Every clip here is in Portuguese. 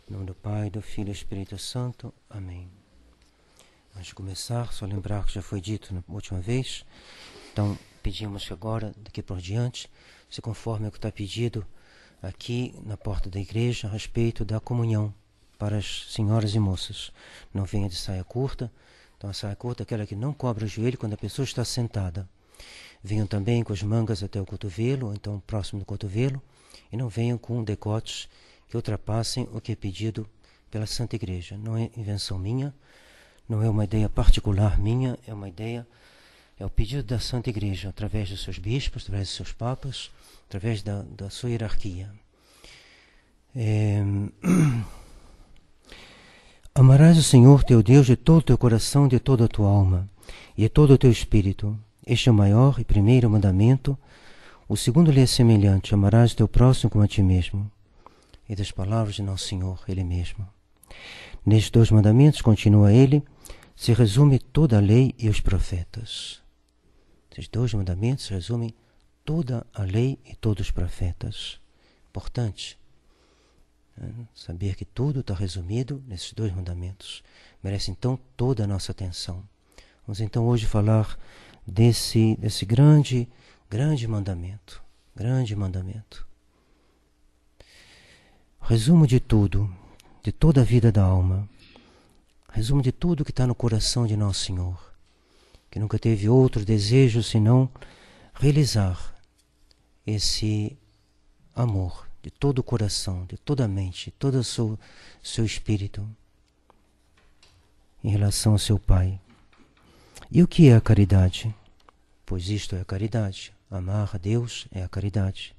Em nome do Pai, do Filho e do Espírito Santo. Amém. Antes de começar, só lembrar que já foi dito na última vez. Então, pedimos que agora, daqui por diante, se conforme o que está pedido aqui na porta da igreja a respeito da comunhão para as senhoras e moças. Não venha de saia curta. Então, a saia curta é aquela que não cobre o joelho quando a pessoa está sentada. Venham também com as mangas até o cotovelo, ou então próximo do cotovelo, e não venham com decotes que ultrapassem o que é pedido pela Santa Igreja. Não é invenção minha, não é uma ideia particular minha, é o pedido da Santa Igreja, através dos seus bispos, através dos seus papas, através da sua hierarquia. Amarás o Senhor teu Deus de todo o teu coração, de toda a tua alma e de todo o teu espírito. Este é o maior e primeiro mandamento. O segundo lhe é semelhante: amarás o teu próximo como a ti mesmo. E das palavras de Nosso Senhor, Ele mesmo. Nestes dois mandamentos, continua Ele, se resume toda a lei e os profetas. Esses dois mandamentos resumem toda a lei e todos os profetas. Importante saber que tudo está resumido nesses dois mandamentos. Merece então toda a nossa atenção. Vamos então hoje falar desse grande mandamento. Grande mandamento. Resumo de tudo, de toda a vida da alma. Resumo de tudo que está no coração de Nosso Senhor, que nunca teve outro desejo senão realizar esse amor de todo o coração, de toda a mente, de todo o seu espírito em relação ao seu Pai. E o que é a caridade? Pois isto é a caridade. Amar a Deus é a caridade.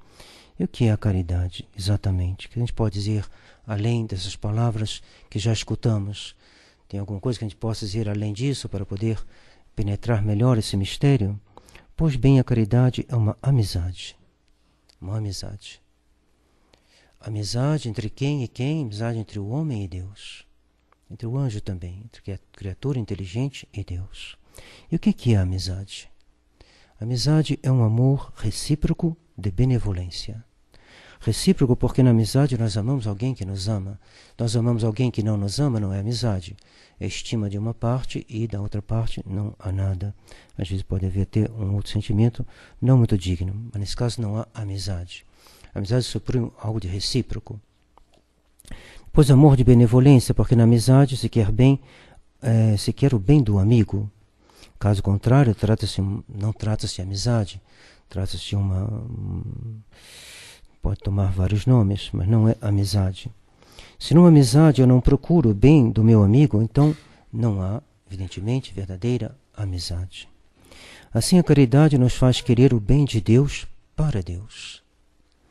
E o que é a caridade, exatamente? O que a gente pode dizer além dessas palavras que já escutamos? Tem alguma coisa que a gente possa dizer além disso para poder penetrar melhor esse mistério? Pois bem, a caridade é uma amizade. Uma amizade. Amizade entre quem e quem? Amizade entre o homem e Deus. Entre o anjo também, entre a criatura inteligente e Deus. E o que é a amizade? A amizade é um amor recíproco de benevolência. Recíproco porque na amizade nós amamos alguém que nos ama. Nós amamos alguém que não nos ama, não é amizade. É estima de uma parte e da outra parte não há nada. Às vezes pode haver até um outro sentimento não muito digno, mas nesse caso não há amizade. A amizade suprime algo de recíproco. Depois amor de benevolência, porque na amizade se quer o bem do amigo. Caso contrário, não trata-se de amizade, trata-se de pode tomar vários nomes, mas não é amizade. Se numa amizade eu não procuro o bem do meu amigo, então não há, evidentemente, verdadeira amizade. Assim, a caridade nos faz querer o bem de Deus para Deus.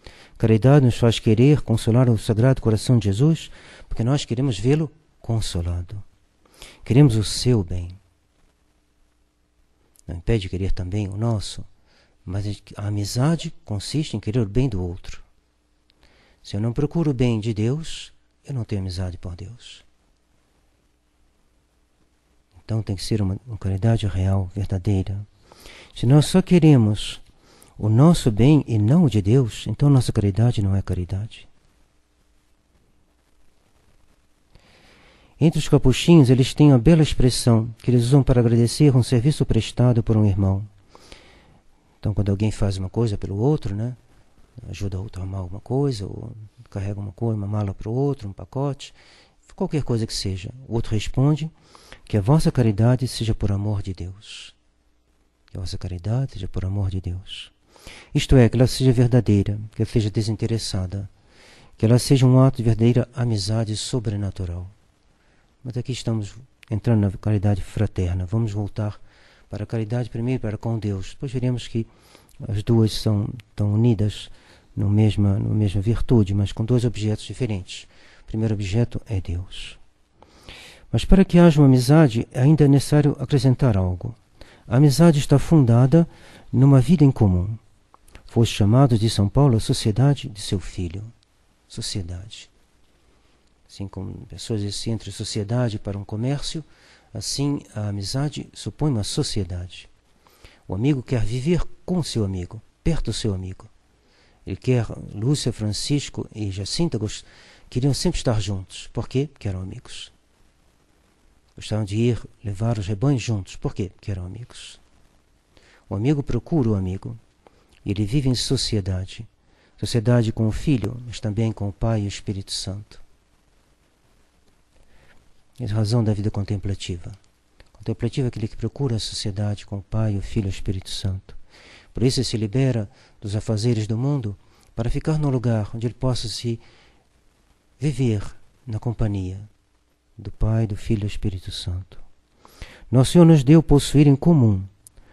A caridade nos faz querer consolar o Sagrado Coração de Jesus, porque nós queremos vê-lo consolado. Queremos o seu bem. Não impede de querer também o nosso, mas a amizade consiste em querer o bem do outro. Se eu não procuro o bem de Deus, eu não tenho amizade por Deus. Então tem que ser uma caridade real, verdadeira. Se nós só queremos o nosso bem e não o de Deus, então nossa caridade não é caridade. Entre os capuchinhos, eles têm uma bela expressão que eles usam para agradecer um serviço prestado por um irmão. Então, quando alguém faz uma coisa pelo outro, ajuda o outro a arrumar alguma coisa, ou carrega uma mala para o outro, um pacote, qualquer coisa que seja, o outro responde: que a vossa caridade seja por amor de Deus. Que a vossa caridade seja por amor de Deus. Isto é, que ela seja verdadeira, que ela seja desinteressada, que ela seja um ato de verdadeira amizade sobrenatural. Mas aqui estamos entrando na caridade fraterna. Vamos voltar para a caridade primeiro para com Deus. Depois veremos que as duas estão unidas na mesma virtude, mas com dois objetos diferentes. O primeiro objeto é Deus. Mas para que haja uma amizade, ainda é necessário acrescentar algo. A amizade está fundada numa vida em comum. Foi chamado de São Paulo a sociedade de seu filho. Sociedade. Assim como pessoas dizem entre sociedade para um comércio, assim a amizade supõe uma sociedade. O amigo quer viver com seu amigo, perto do seu amigo. Ele quer, Lúcia, Francisco e Jacinta Queriam sempre estar juntos. Por quê? Porque eram amigos. Gostavam de ir levar os rebanhos juntos. Por quê? Porque eram amigos. O amigo procura o amigo. Ele vive em sociedade. Sociedade com o Filho, mas também com o Pai e o Espírito Santo. Essa é a razão da vida contemplativa. Contemplativo é aquele que procura a sociedade com o Pai, o Filho e o Espírito Santo. Por isso ele se libera dos afazeres do mundo para ficar num lugar onde ele possa se viver na companhia do Pai, do Filho e do Espírito Santo. Nosso Senhor nos deu possuir em comum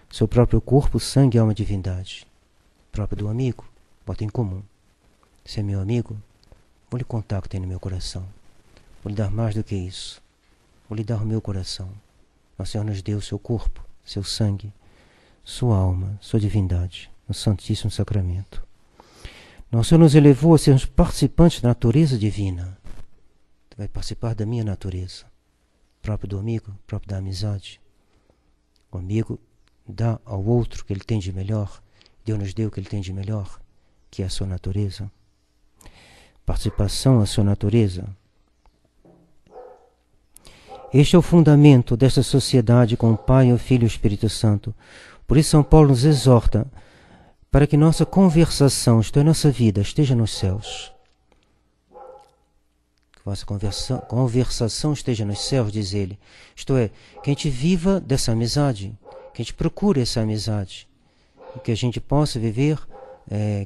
seu próprio corpo, sangue, alma e divindade. Próprio do amigo, bota em comum. Se é meu amigo, vou lhe contar o que tem no meu coração. Vou lhe dar mais do que isso. Vou lhe dar o meu coração. Nosso Senhor nos deu seu corpo, seu sangue, sua alma, sua divindade, no Santíssimo Sacramento. Nosso Senhor nos elevou a sermos participantes da natureza divina. Tu vai participar da minha natureza, próprio do amigo, próprio da amizade. O amigo dá ao outro o que ele tem de melhor. Deus nos deu o que ele tem de melhor, que é a sua natureza. Participação à sua natureza. Este é o fundamento desta sociedade com o Pai, o Filho e o Espírito Santo. Por isso São Paulo nos exorta para que nossa conversação, isto é, nossa vida, esteja nos céus. Que nossa conversação esteja nos céus, diz ele. Isto é, que a gente viva dessa amizade, que a gente procure essa amizade, e que a gente possa viver,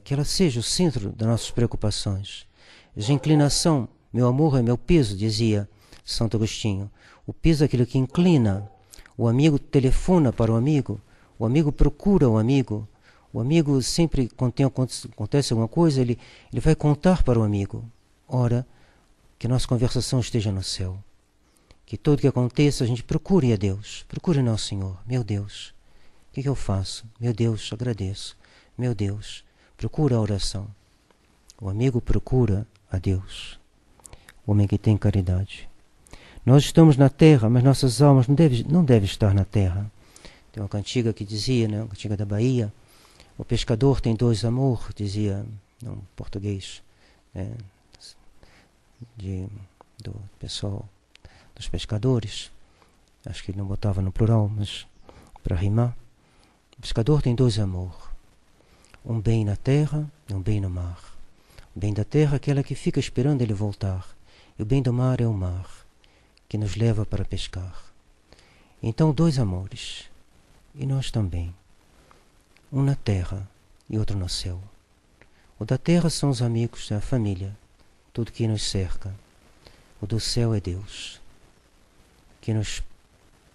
que ela seja o centro das nossas preocupações. Essa inclinação, meu amor é meu peso, dizia Santo Agostinho. O peso é aquilo que inclina. O amigo telefona para o amigo procura o amigo sempre, quando acontece alguma coisa, ele vai contar para o amigo. Ora, que nossa conversação esteja no céu. Que tudo que aconteça, a gente procure a Deus. Procure Nosso Senhor. Meu Deus, o que eu faço? Meu Deus, agradeço. Meu Deus, procura a oração. O amigo procura a Deus. O homem que tem caridade. Nós estamos na terra, mas nossas almas não devem estar na terra. Tem uma cantiga que dizia, uma cantiga da Bahia, o pescador tem dois amor, dizia um português, do pessoal, dos pescadores. Acho que ele não botava no plural, mas para rimar. O pescador tem dois amor, um bem na terra e um bem no mar. O bem da terra é aquela que fica esperando ele voltar, e o bem do mar é o mar, que nos leva para pescar. Então, dois amores, e nós também, um na terra e outro no céu. O da terra são os amigos, é a família, tudo que nos cerca. O do céu é Deus, que nos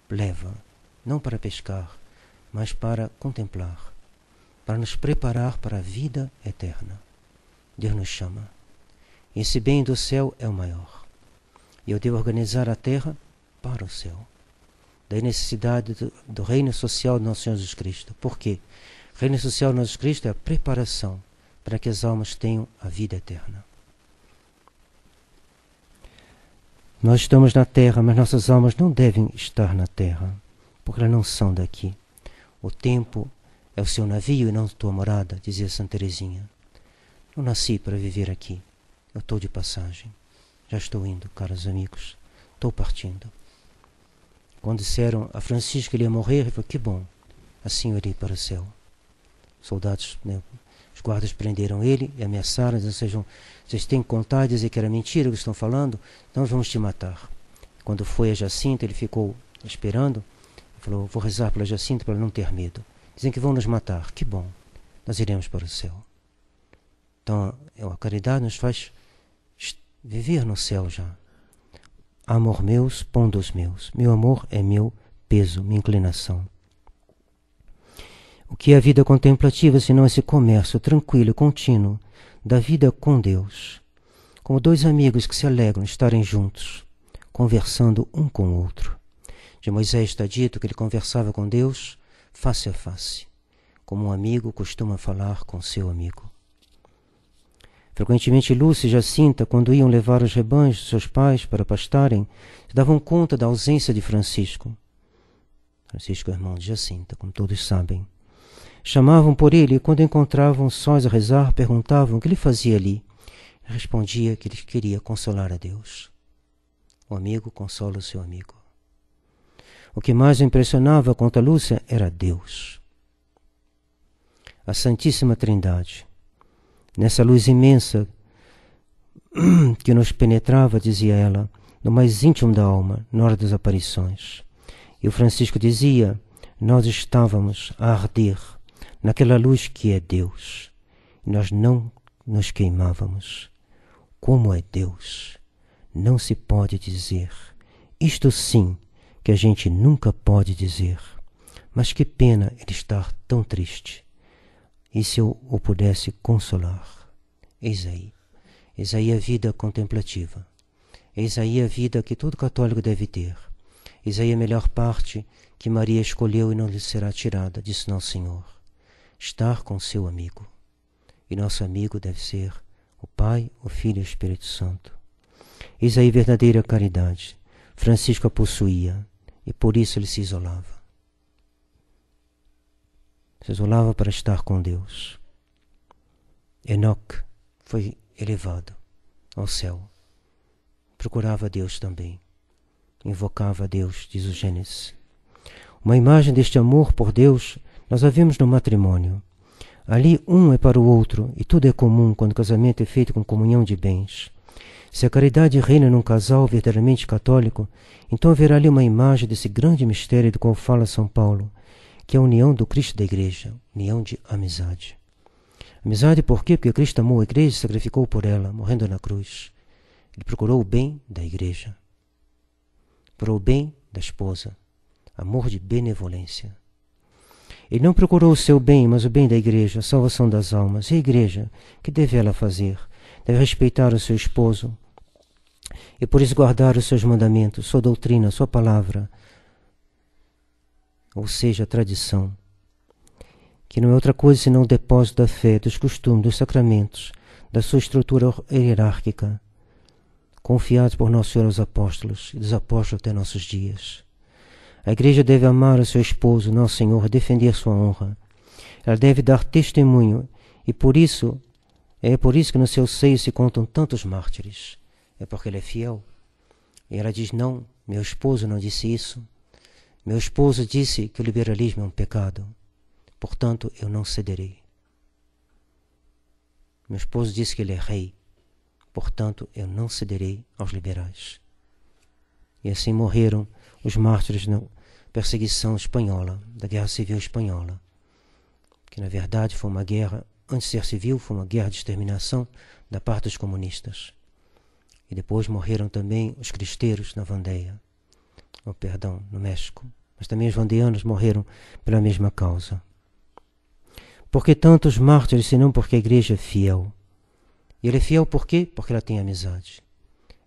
leva, não para pescar, mas para contemplar, para nos preparar para a vida eterna. Deus nos chama. Esse bem do céu é o maior. E eu devo organizar a terra para o céu. Daí a necessidade do reino social de Nosso Senhor Jesus Cristo. Por quê? O reino social de Jesus Cristo é a preparação para que as almas tenham a vida eterna. Nós estamos na terra, mas nossas almas não devem estar na terra, porque elas não são daqui. O tempo é o seu navio e não tua morada, dizia Santa Teresinha. Não nasci para viver aqui. Eu estou de passagem. Já estou indo, caros amigos. Estou partindo. Quando disseram a Francisco que ele ia morrer, ele falou, que bom, assim eu irei para o céu. Soldados, os guardas prenderam ele e ameaçaram, dizendo, vocês têm que contar e dizer que era mentira o que estão falando, então nós vamos te matar. Quando foi a Jacinta, ele ficou esperando, ele falou, vou rezar pela Jacinta para não ter medo. Dizem que vão nos matar, que bom, nós iremos para o céu. Então, a caridade nos faz viver no céu já. Amor meus, pão dos meus. Meu amor é meu peso, minha inclinação. O que é a vida contemplativa, senão esse comércio tranquilo, contínuo, da vida com Deus? Como dois amigos que se alegram estarem juntos, conversando um com o outro. De Moisés está dito que ele conversava com Deus face a face, como um amigo costuma falar com seu amigo. Frequentemente Lúcia e Jacinta, quando iam levar os rebanhos de seus pais para pastarem, se davam conta da ausência de Francisco. Francisco é irmão de Jacinta, como todos sabem. Chamavam por ele e, quando encontravam sós a rezar, perguntavam o que ele fazia ali. respondia que ele queria consolar a Deus. O amigo consola o seu amigo. O que mais o impressionava quanto a Lúcia era Deus. A Santíssima Trindade. Nessa luz imensa que nos penetrava, dizia ela, no mais íntimo da alma, na hora das aparições. E o Francisco dizia, nós estávamos a arder naquela luz que é Deus. E nós não nos queimávamos. Como é Deus? Não se pode dizer. Isto sim que a gente nunca pode dizer. Mas que pena ele estar tão triste. E se eu o pudesse consolar? Eis aí a vida contemplativa. Eis aí a vida que todo católico deve ter. Eis aí a melhor parte que Maria escolheu e não lhe será tirada, disse Nosso Senhor. Estar com seu amigo. E nosso amigo deve ser o Pai, o Filho e o Espírito Santo. Eis aí verdadeira caridade. Francisco a possuía e por isso ele se isolava. Se isolava para estar com Deus. Enoque foi elevado ao céu. Procurava Deus também. Invocava a Deus, diz o Gênesis. Uma imagem deste amor por Deus nós a vemos no matrimônio. Ali um é para o outro e tudo é comum quando o casamento é feito com comunhão de bens. Se a caridade reina num casal verdadeiramente católico, então haverá ali uma imagem desse grande mistério do qual fala São Paulo, que é a união do Cristo da Igreja, união de amizade. Amizade por quê? Porque Cristo amou a Igreja e sacrificou por ela, morrendo na cruz. Ele procurou o bem da Igreja. Procurou o bem da esposa. Amor de benevolência. Ele não procurou o seu bem, mas o bem da Igreja, a salvação das almas. E a Igreja, que deve ela fazer? Deve respeitar o seu esposo e por isso guardar os seus mandamentos, sua doutrina, sua palavra, ou seja, a tradição, que não é outra coisa senão o depósito da fé, dos costumes, dos sacramentos, da sua estrutura hierárquica, confiados por Nosso Senhor aos apóstolos e dos apóstolos até nossos dias. A Igreja deve amar o seu esposo, Nosso Senhor, defender sua honra. Ela deve dar testemunho e é por isso que no seu seio se contam tantos mártires. É porque ele é fiel. E ela diz, não, meu esposo não disse isso. Meu esposo disse que o liberalismo é um pecado. Portanto, eu não cederei. Meu esposo disse que ele é rei. Portanto, eu não cederei aos liberais. E assim morreram os mártires na perseguição espanhola, da Guerra Civil Espanhola. Que na verdade foi uma guerra, antes de ser civil, foi uma guerra de exterminação da parte dos comunistas. E depois morreram também os cristeiros na Vandeia, no México. Mas também os vandeanos morreram pela mesma causa. Por que tantos mártires, senão porque a Igreja é fiel? E ela é fiel por quê? Porque ela tem amizade.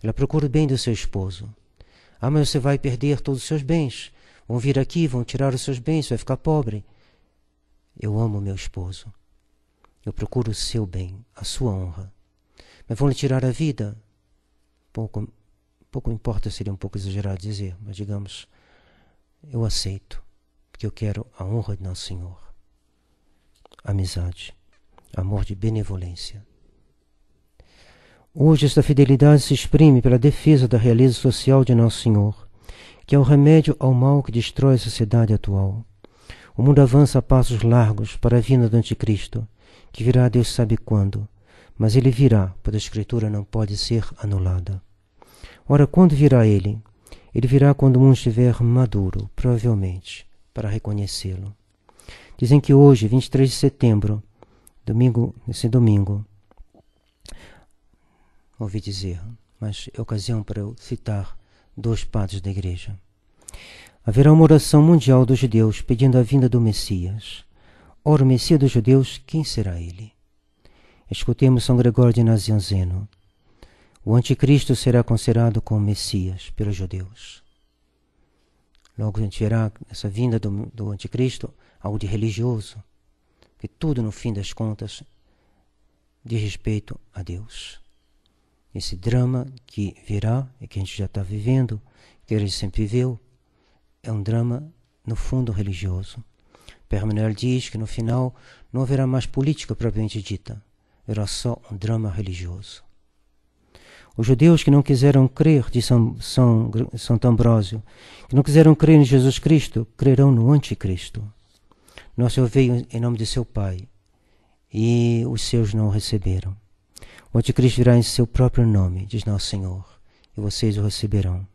Ela procura o bem do seu esposo. Ah, mas você vai perder todos os seus bens. Vão vir aqui, vão tirar os seus bens, você vai ficar pobre. Eu amo meu esposo. Eu procuro o seu bem, a sua honra. Mas vão lhe tirar a vida? Pouco importa, seria um pouco exagerado dizer, mas digamos, eu aceito, porque eu quero a honra de Nosso Senhor. Amizade, amor de benevolência. Hoje esta fidelidade se exprime pela defesa da realeza social de Nosso Senhor, que é o remédio ao mal que destrói a sociedade atual. O mundo avança a passos largos para a vinda do Anticristo, que virá Deus sabe quando, mas ele virá, pois a Escritura não pode ser anulada. Ora, quando virá ele? Ele virá quando o mundo estiver maduro, provavelmente, para reconhecê-lo. Dizem que hoje, 23 de setembro, esse domingo, ouvi dizer, mas é ocasião para eu citar 2 padres da Igreja. Haverá uma oração mundial dos judeus pedindo a vinda do Messias. Ora, o Messias dos judeus, quem será ele? Escutemos São Gregório de Nazianzeno. O anticristo será considerado como Messias pelos judeus. Logo a gente verá essa vinda do anticristo algo de religioso, que tudo no fim das contas diz respeito a Deus. Esse drama que virá e que a gente já está vivendo, que ele sempre viveu, é um drama no fundo religioso. Père Manuel diz que no final não haverá mais política propriamente dita, haverá só um drama religioso. Os judeus que não quiseram crer de Santo Ambrósio, que não quiseram crer em Jesus Cristo, crerão no Anticristo. Nosso Senhor veio em nome de seu Pai, e os seus não o receberam. O Anticristo virá em seu próprio nome, diz Nosso Senhor, e vocês o receberão.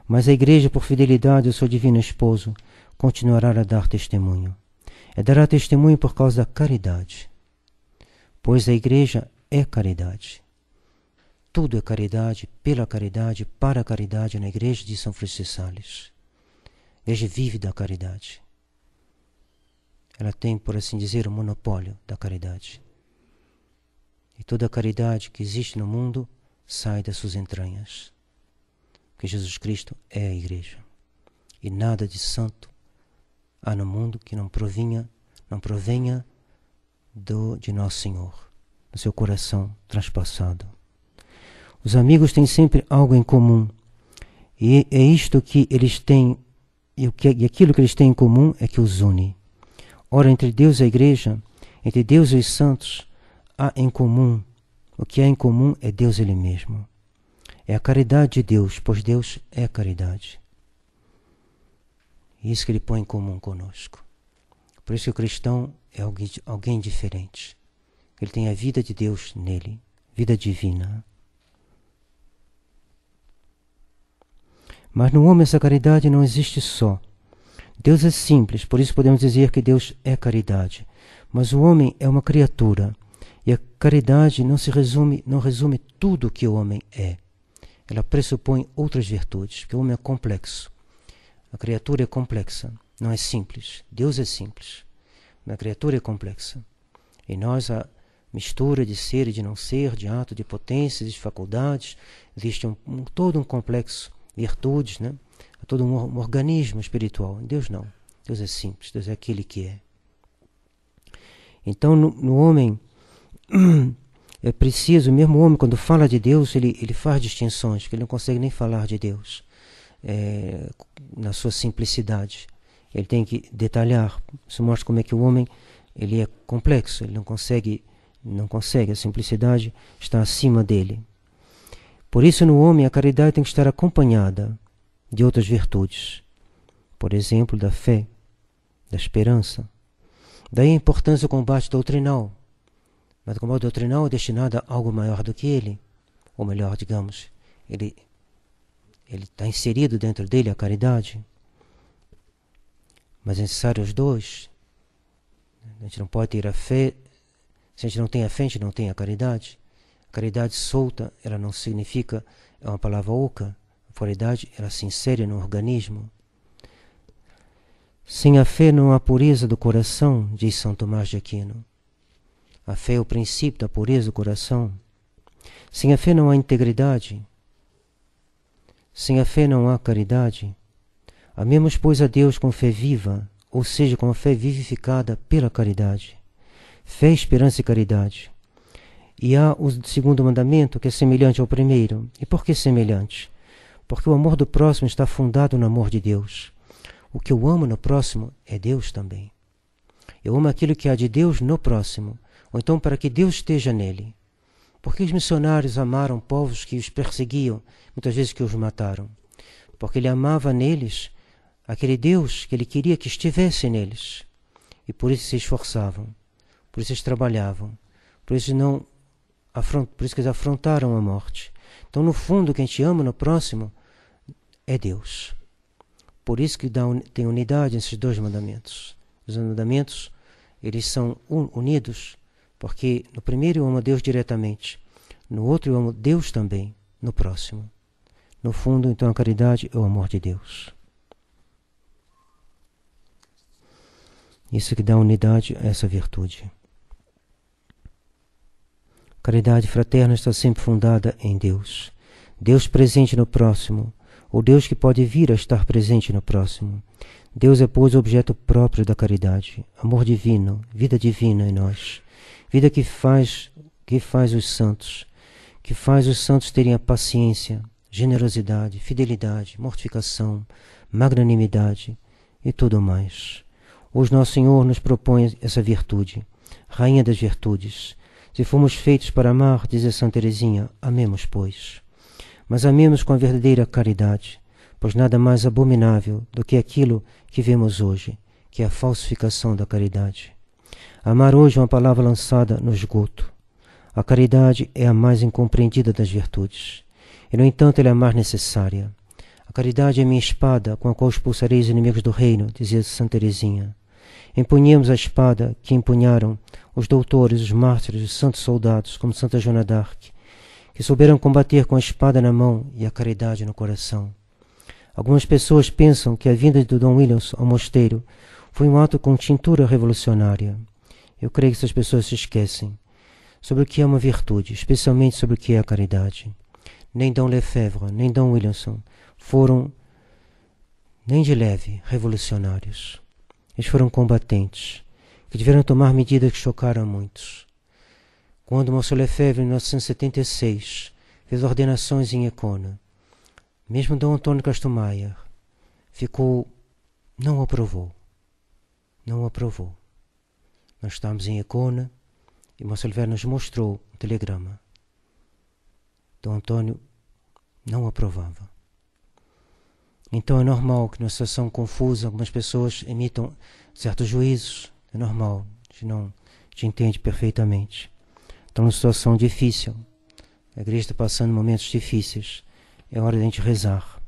Mas a igreja, por fidelidade ao seu divino esposo, continuará a dar testemunho. Dará testemunho por causa da caridade, pois a igreja é caridade. Tudo é caridade, pela caridade, para a caridade na igreja de São Francisco de Sales. A igreja vive da caridade. Ela tem, por assim dizer, o monopólio da caridade. E toda a caridade que existe no mundo sai das suas entranhas. Porque Jesus Cristo é a igreja. E nada de santo há no mundo que não provenha de Nosso Senhor, do seu coração transpassado. Os amigos têm sempre algo em comum, e é isto que eles têm, e aquilo que eles têm em comum é que os une. Ora, entre Deus e a igreja, entre Deus e os santos, há em comum, o que há em comum é Deus Ele mesmo. É a caridade de Deus, pois Deus é a caridade. E isso que Ele põe em comum conosco. Por isso que o cristão é alguém diferente. Ele tem a vida de Deus nele, vida divina. Mas no homem essa caridade não existe só. Deus é simples, por isso podemos dizer que Deus é caridade. Mas o homem é uma criatura, e a caridade não resume tudo o que o homem é. Ela pressupõe outras virtudes, porque o homem é complexo. A criatura é complexa, não é simples. Deus é simples, mas a criatura é complexa. Em nós a mistura de ser e de não ser, de ato, de potências, de faculdades, existe todo um complexo. Virtudes, né? Todo um organismo espiritual. Deus não. Deus é simples. Deus é aquele que é. Então, no homem, é preciso, mesmo o homem, quando fala de Deus, ele faz distinções, porque ele não consegue nem falar de Deus na sua simplicidade. Ele tem que detalhar. Isso mostra como é que o homem ele é complexo. Ele não consegue. A simplicidade está acima dele. Por isso, no homem, a caridade tem que estar acompanhada de outras virtudes. Por exemplo, da fé, da esperança. Daí a importância do combate doutrinal. Mas o combate doutrinal é destinado a algo maior do que ele. Ou melhor, digamos, ele está inserido dentro dele a caridade. Mas é necessário os dois. A gente não pode ter a fé. Se a gente não tem a fé, a gente não tem a caridade. Caridade solta, ela não significa, é uma palavra oca. A caridade, ela se insere no organismo. Sem a fé não há pureza do coração, diz São Tomás de Aquino. A fé é o princípio da pureza do coração. Sem a fé não há integridade. Sem a fé não há caridade. Amemos, pois, a Deus com fé viva, ou seja, com a fé vivificada pela caridade. Fé, esperança e caridade. E há o segundo mandamento, que é semelhante ao primeiro. E por que semelhante? Porque o amor do próximo está fundado no amor de Deus. O que eu amo no próximo é Deus também. Eu amo aquilo que há de Deus no próximo, ou então para que Deus esteja nele. Porque os missionários amaram povos que os perseguiam, muitas vezes que os mataram? Porque ele amava neles aquele Deus que ele queria que estivesse neles. E por isso se esforçavam, por isso eles trabalhavam, por isso que eles afrontaram a morte. Então, no fundo, o que a gente ama no próximo é Deus. Por isso que tem unidade nesses dois mandamentos. Os mandamentos, eles são unidos, porque no primeiro eu amo a Deus diretamente, no outro eu amo Deus também, no próximo. No fundo, então, a caridade é o amor de Deus. Isso que dá unidade a essa virtude. Caridade fraterna está sempre fundada em Deus. Deus presente no próximo, ou Deus que pode vir a estar presente no próximo. Deus é, pois, o objeto próprio da caridade, amor divino, vida divina em nós, vida que faz os santos, terem a paciência, generosidade, fidelidade, mortificação, magnanimidade e tudo mais. Hoje Nosso Senhor nos propõe essa virtude, Rainha das Virtudes, Se fomos feitos para amar, diz Santa Teresinha, amemos, pois. Mas amemos com a verdadeira caridade, pois nada mais abominável do que aquilo que vemos hoje, que é a falsificação da caridade. Amar hoje é uma palavra lançada no esgoto. A caridade é a mais incompreendida das virtudes, e no entanto ela é a mais necessária. A caridade é minha espada com a qual expulsarei os inimigos do reino, dizia Santa Teresinha. Empunhemos a espada que empunharam os doutores, os mártires, os santos soldados, como Santa Joana d'Arc, que souberam combater com a espada na mão e a caridade no coração. Algumas pessoas pensam que a vinda de Dom Williams ao mosteiro foi um ato com tintura revolucionária. Eu creio que essas pessoas se esquecem sobre o que é uma virtude, especialmente sobre o que é a caridade. Nem Dom Lefebvre, nem Dom Williamson foram, nem de leve, revolucionários. Eles foram combatentes, que tiveram que tomar medidas que chocaram a muitos. Quando Monsieur Lefebvre, em 1976, fez ordenações em Econa, mesmo Dom Antônio Castro Maier não aprovou. Não aprovou. Nós estávamos em Econa e Monsieur Lefebvre nos mostrou um telegrama. Dom Antônio não aprovava. Então é normal que numa situação confusa algumas pessoas emitam certos juízos. É normal, a gente não te entende perfeitamente. Então, numa situação difícil, a igreja está passando momentos difíceis, é hora de a gente rezar.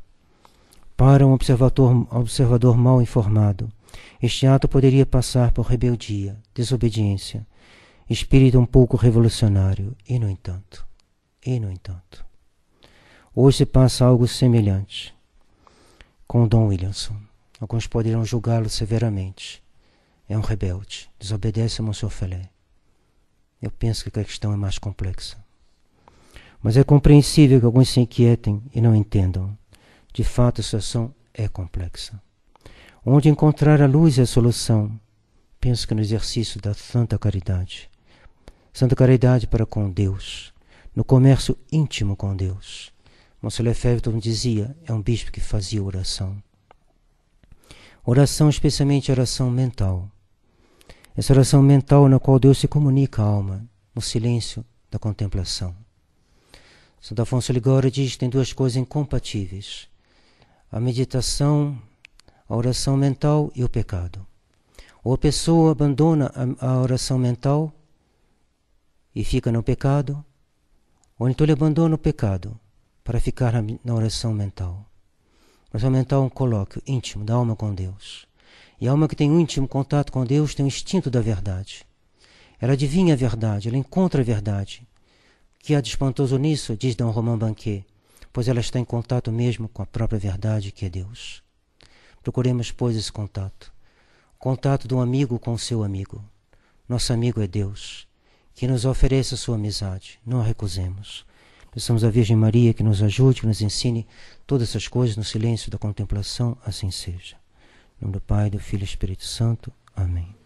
Para um observador mal informado, este ato poderia passar por rebeldia, desobediência, espírito um pouco revolucionário, e no entanto, hoje se passa algo semelhante com Dom Williamson. Alguns poderão julgá-lo severamente. É um rebelde, desobedece a Monsieur Feller. Eu penso que a questão é mais complexa. Mas é compreensível que alguns se inquietem e não entendam. De fato, a situação é complexa. Onde encontrar a luz e a solução? Penso que no exercício da santa caridade. Santa caridade para com Deus, no comércio íntimo com Deus. Monsieur Lefebvre dizia, é um bispo que fazia oração. Oração, especialmente oração mental. Essa oração mental na qual Deus se comunica à alma, no silêncio da contemplação. Santo Afonso Ligório diz que tem duas coisas incompatíveis: a meditação, a oração mental e o pecado. Ou a pessoa abandona a oração mental e fica no pecado, ou então ele abandona o pecado para ficar na oração mental. A oração mental é um colóquio íntimo da alma com Deus. E a alma que tem um íntimo contato com Deus tem um instinto da verdade. Ela adivinha a verdade, ela encontra a verdade. O que há de espantoso nisso, diz Dom Romain Banquet, pois ela está em contato mesmo com a própria verdade que é Deus. Procuremos, pois, esse contato. O contato de um amigo com o seu amigo. Nosso amigo é Deus, que nos oferece a sua amizade. Não a recusemos. Peçamos à Virgem Maria que nos ajude, que nos ensine todas essas coisas no silêncio da contemplação, assim seja. Em nome do Pai, do Filho e do Espírito Santo. Amém.